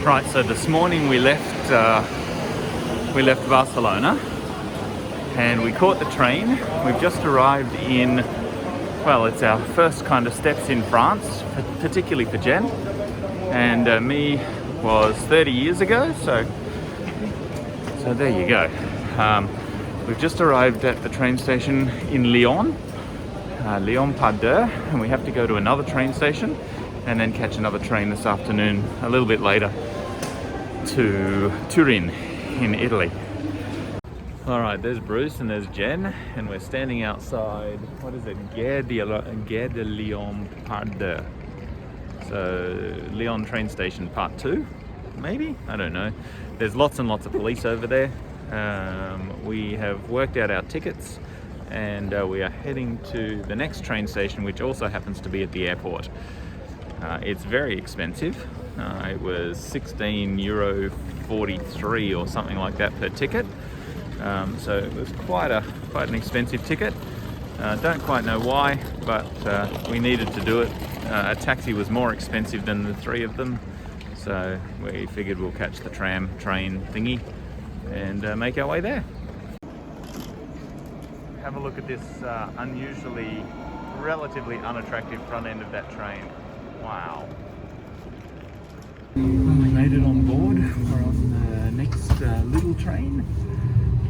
Right, so this morning we left Barcelona and we caught the train. We've just arrived in, well, it's our first kind of steps in France, particularly for Jen. And me was 30 years ago, so there you go. We've just arrived at the train station in Lyon, Lyon-Pas d'Eux, and we have to go to another train station and then catch another train this afternoon, a little bit later, to Turin in Italy. All right, there's Bruce and there's Jen, and we're standing outside, what is it, Gare de Lyon-Pas d'Eux. So Lyon train station part 2, maybe? I don't know. There's lots and lots of police over there. We have worked out our tickets and we are heading to the next train station, which also happens to be at the airport. It's very expensive. It was €16.43 or something like that per ticket. So it was quite an expensive ticket. Don't quite know why, but we needed to do it. A taxi was more expensive than the three of them, so we figured we'll catch the train thingy and make our way there. Have a look at this unusually, relatively unattractive front end of that train. Wow. We made it on board. We're on the next little train,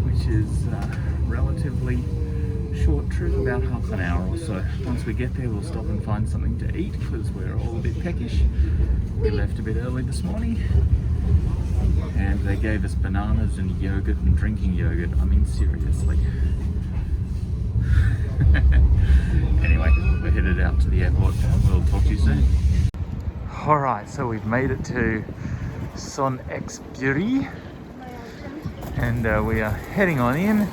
which is relatively short trip, about half an hour or so. Once we get there, we'll stop and find something to eat because we're all a bit peckish. We left a bit early this morning and they gave us bananas and yogurt and drinking yogurt. I mean, seriously. Anyway, we're headed out to the airport. We'll talk to you soon. Alright, so we've made it to Saint-Exupéry and we are heading on in.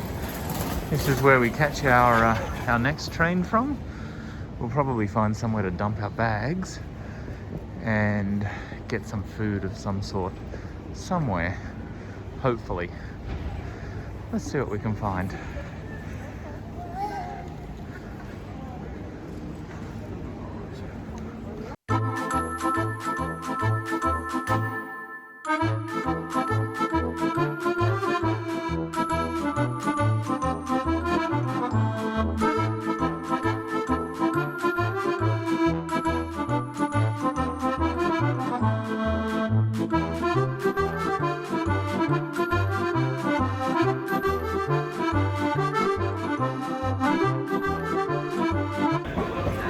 This is where we catch our next train from. We'll probably find somewhere to dump our bags and get some food of some sort somewhere, hopefully. Let's see what we can find.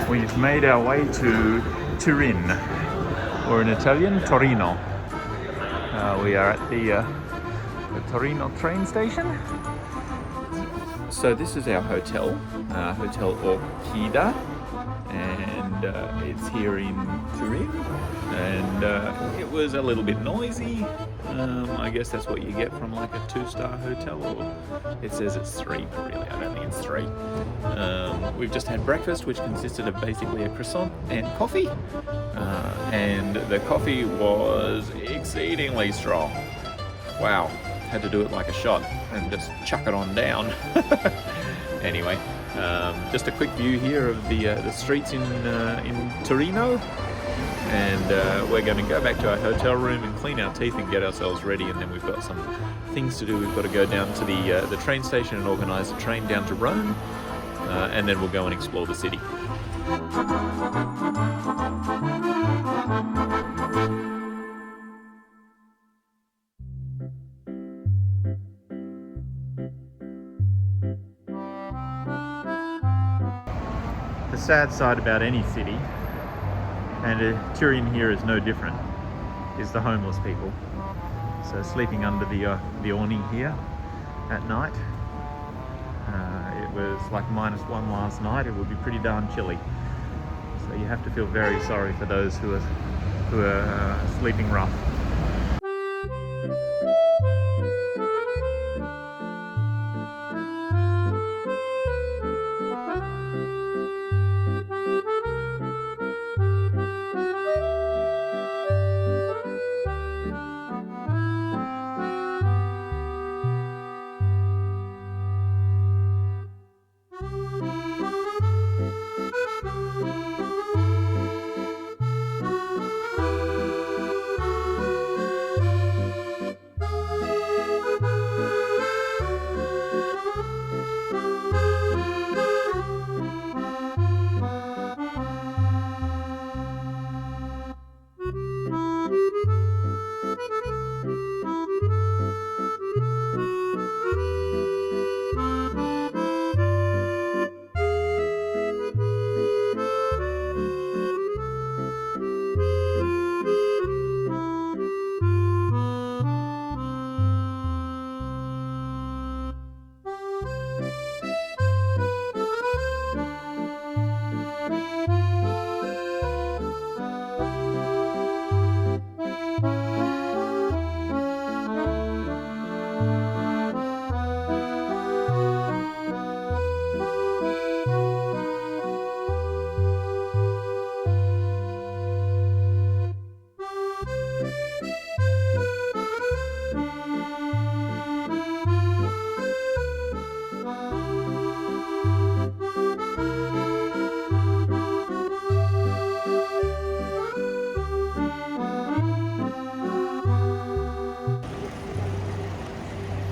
We've made our way to Turin, or in Italian, Torino. We are at the Torino train station. So this is our hotel, Hotel Orchida, and it's here in Turin. And it was a little bit noisy. I guess that's what you get from like a 2-star hotel, or it says it's 3, but really I don't think it's 3. We've just had breakfast, which consisted of basically a croissant and coffee, and the coffee was exceedingly strong. Wow, had to do it like a shot and just chuck it on down. Anyway, just a quick view here of the streets in Torino. And we're going to go back to our hotel room and clean our teeth and get ourselves ready, and then we've got some things to do. We've got to go down to the train station and organise a train down to Rome, and then we'll go and explore the city. The sad side about any city, and Turin here is no different, is the homeless people. So sleeping under the awning here at night. It was like -1 last night. It would be pretty darn chilly. So you have to feel very sorry for those who are sleeping rough.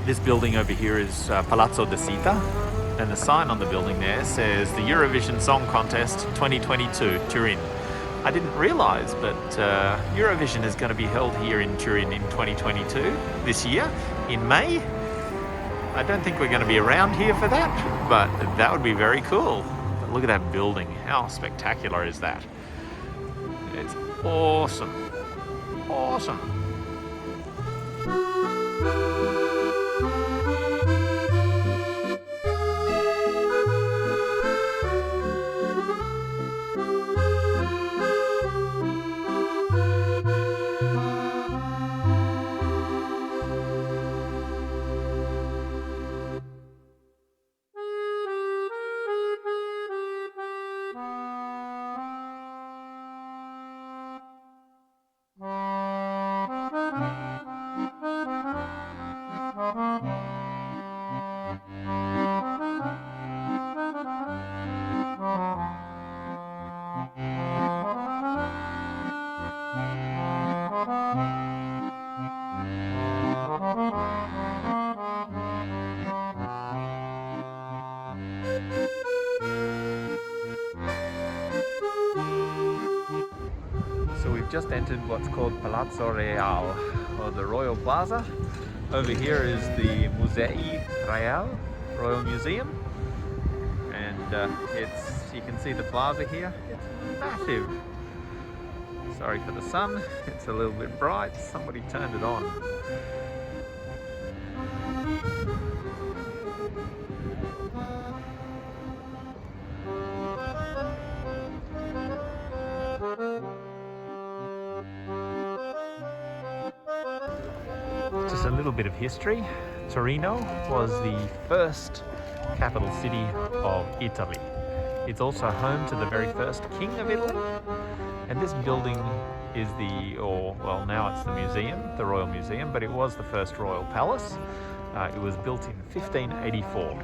This building over here is Palazzo de Sita, and the sign on the building there says the Eurovision Song Contest 2022, Turin. I didn't realise, but Eurovision is going to be held here in Turin in 2022, this year, in May. I don't think we're going to be around here for that, but that would be very cool. But look at that building. How spectacular is that? It's awesome. Awesome. So we've just entered what's called Palazzo Reale, or the Royal Plaza. Over here is the Musei Reale, Royal Museum, and you can see the plaza here. It's massive. Sorry for the sun, it's a little bit bright. Somebody turned it on. Just a little bit of history. Torino was the first capital city of Italy. It's also home to the very first king of Italy. And this building is well, now it's the museum, the Royal Museum, but it was the first royal palace. It was built in 1584.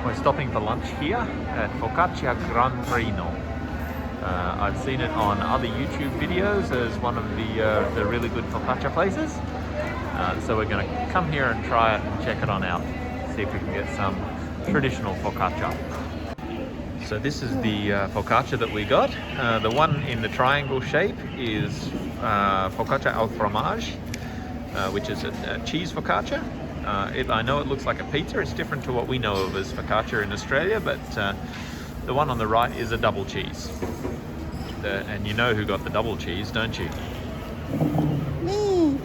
We're stopping for lunch here at Focaccia Gran Torino. I've seen it on other YouTube videos as one of the really good focaccia places. So we're going to come here and try it and check it on out. See if we can get some traditional focaccia. So this is the focaccia that we got. The one in the triangle shape is focaccia al fromage, which is a cheese focaccia. I know it looks like a pizza. It's different to what we know of as focaccia in Australia, but the one on the right is a double cheese. And you know who got the double cheese, don't you? Me.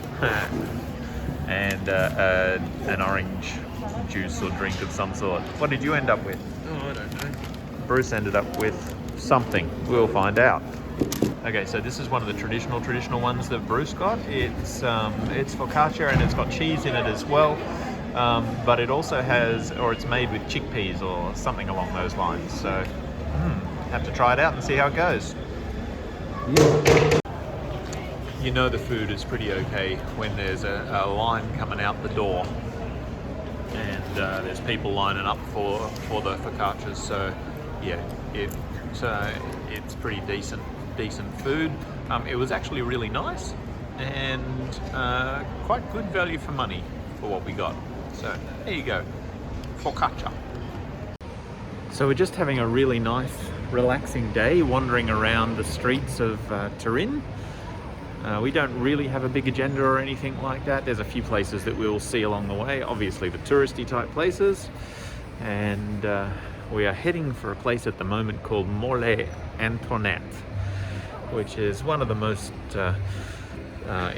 And an orange juice or drink of some sort. What did you end up with? Oh, I don't know. Bruce ended up with something. We'll find out. Okay, so this is one of the traditional ones that Bruce got. It's focaccia and it's got cheese in it as well, but it also has, or it's made with chickpeas or something along those lines. So, have to try it out and see how it goes. Yeah. You know the food is pretty okay when there's a line coming out the door, and there's people lining up for the focaccias. So, yeah, it's pretty decent food. It was actually really nice and quite good value for money for what we got. So there you go, focaccia. So we're just having a really nice, relaxing day wandering around the streets of Turin. We don't really have a big agenda or anything like that. There's a few places that we'll see along the way, obviously the touristy type places, and we are heading for a place at the moment called Mole Antoinette, which is one of the most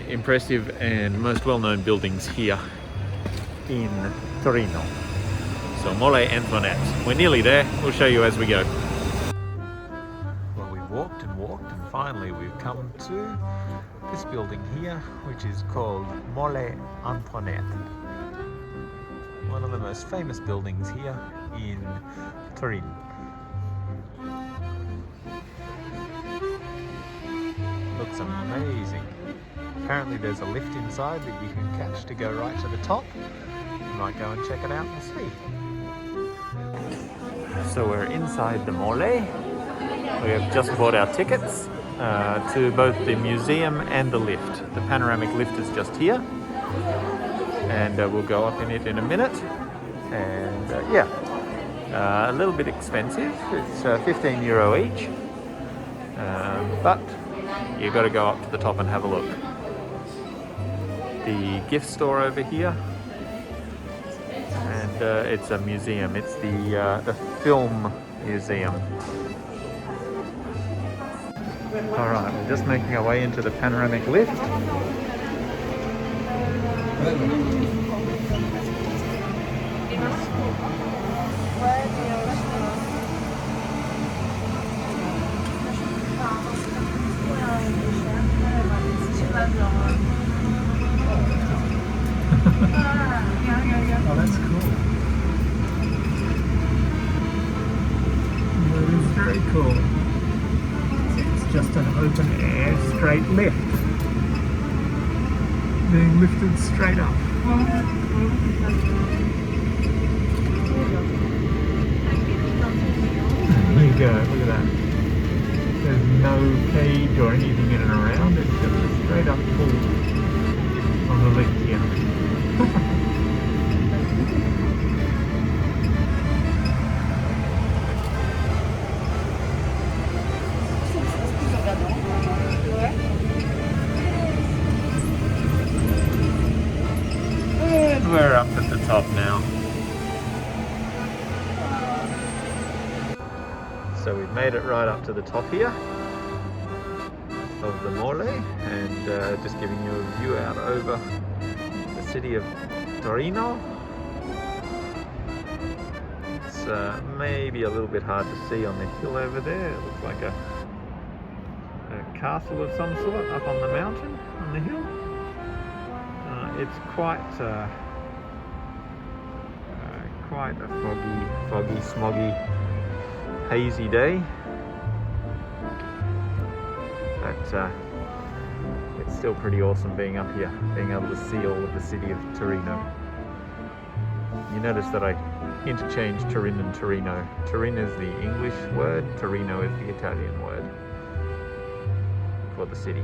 impressive and most well-known buildings here in Torino. So Mole Antoinette. We're nearly there. We'll show you as we go. Well, we've walked and finally we've come to this building here, which is called Mole Antoinette. One of the most famous buildings here in Turin. Looks amazing. Apparently there's a lift inside that you can catch to go right to the top. You might go and check it out and see. So we're inside the mole. We have just bought our tickets to both the museum and the lift. The panoramic lift is just here, and we'll go up in it in a minute. And a little bit expensive. It's €15 each, but you've got to go up to the top and have a look. The gift store over here, and it's a museum. It's the film museum. All right, we're just making our way into the panoramic lift. Oh, that's cool. That is very cool. It's just an open air straight lift. Being lifted straight up. There you go, look at that. There's no cage or anything in and around, it's just a straight up pull on the lift here. And we're up at the top now. So we've made it right up to the top here of the mole, and just giving you a view out over the city of Torino. It's maybe a little bit hard to see on the hill over there. It looks like a castle of some sort up on the mountain, on the hill. It's quite a foggy, smoggy, hazy day, but it's still pretty awesome being up here, being able to see all of the city of Torino. You notice that I interchange Turin and Torino. Turin is the English word, Torino is the Italian word for the city.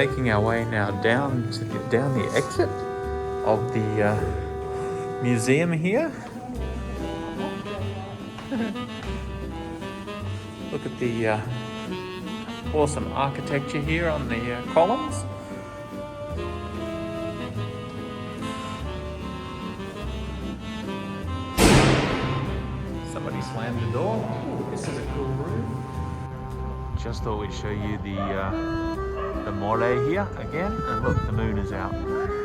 making our way now down the exit of the museum here. Look at the awesome architecture here on the columns. Somebody slammed the door. Ooh, this is a cool room. Just thought we'd show you the mole here again. And look, the moon is out.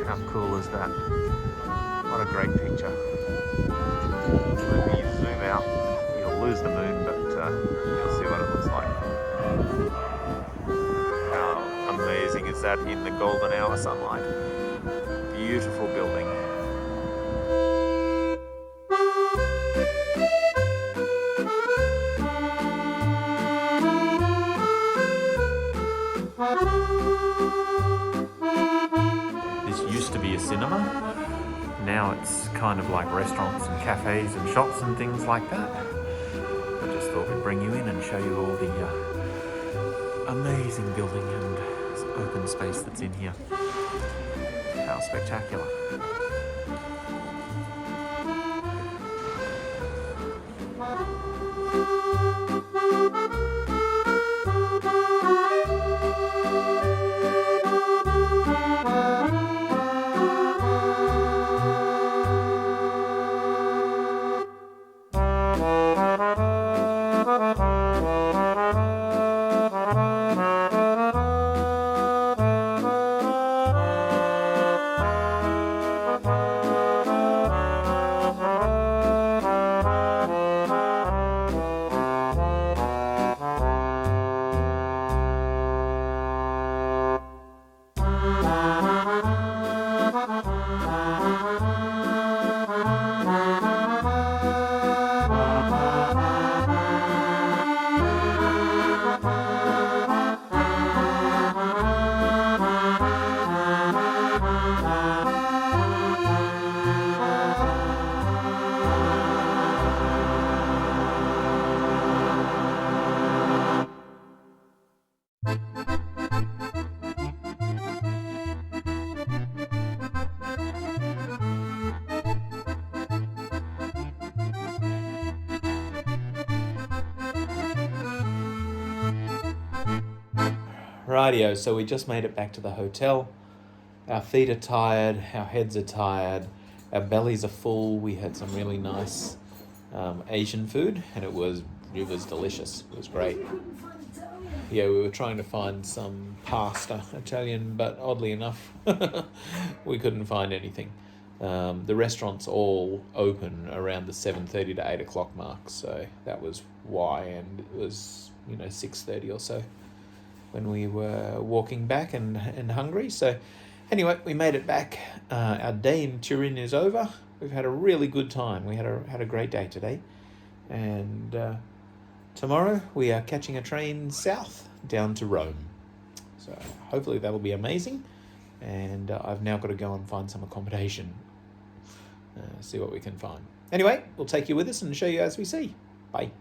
How cool is that? What a great picture. When we zoom out, you'll lose the moon, but you'll see what it looks like. How amazing is that in the golden hour sunlight? Beautiful building. This used to be a cinema. Now it's kind of like restaurants and cafes and shops and things like that. I just thought we'd bring you in and show you all the amazing building and open space that's in here. How spectacular. Rightio, so we just made it back to the hotel. Our feet are tired, our heads are tired, our bellies are full. We had some really nice Asian food, and it was delicious. It was great. Yeah, we were trying to find some pasta, Italian, but oddly enough, we couldn't find anything. The restaurants all open around the 7:30 to 8 o'clock mark, so that was why, and it was 6:30 or so when we were walking back and hungry. So anyway, we made it back. Our day in Turin is over. We've had a really good time. We had a great day today, and tomorrow we are catching a train south down to Rome. So hopefully that will be amazing. And I've now got to go and find some accommodation, see what we can find. Anyway, we'll take you with us and show you as we see. Bye.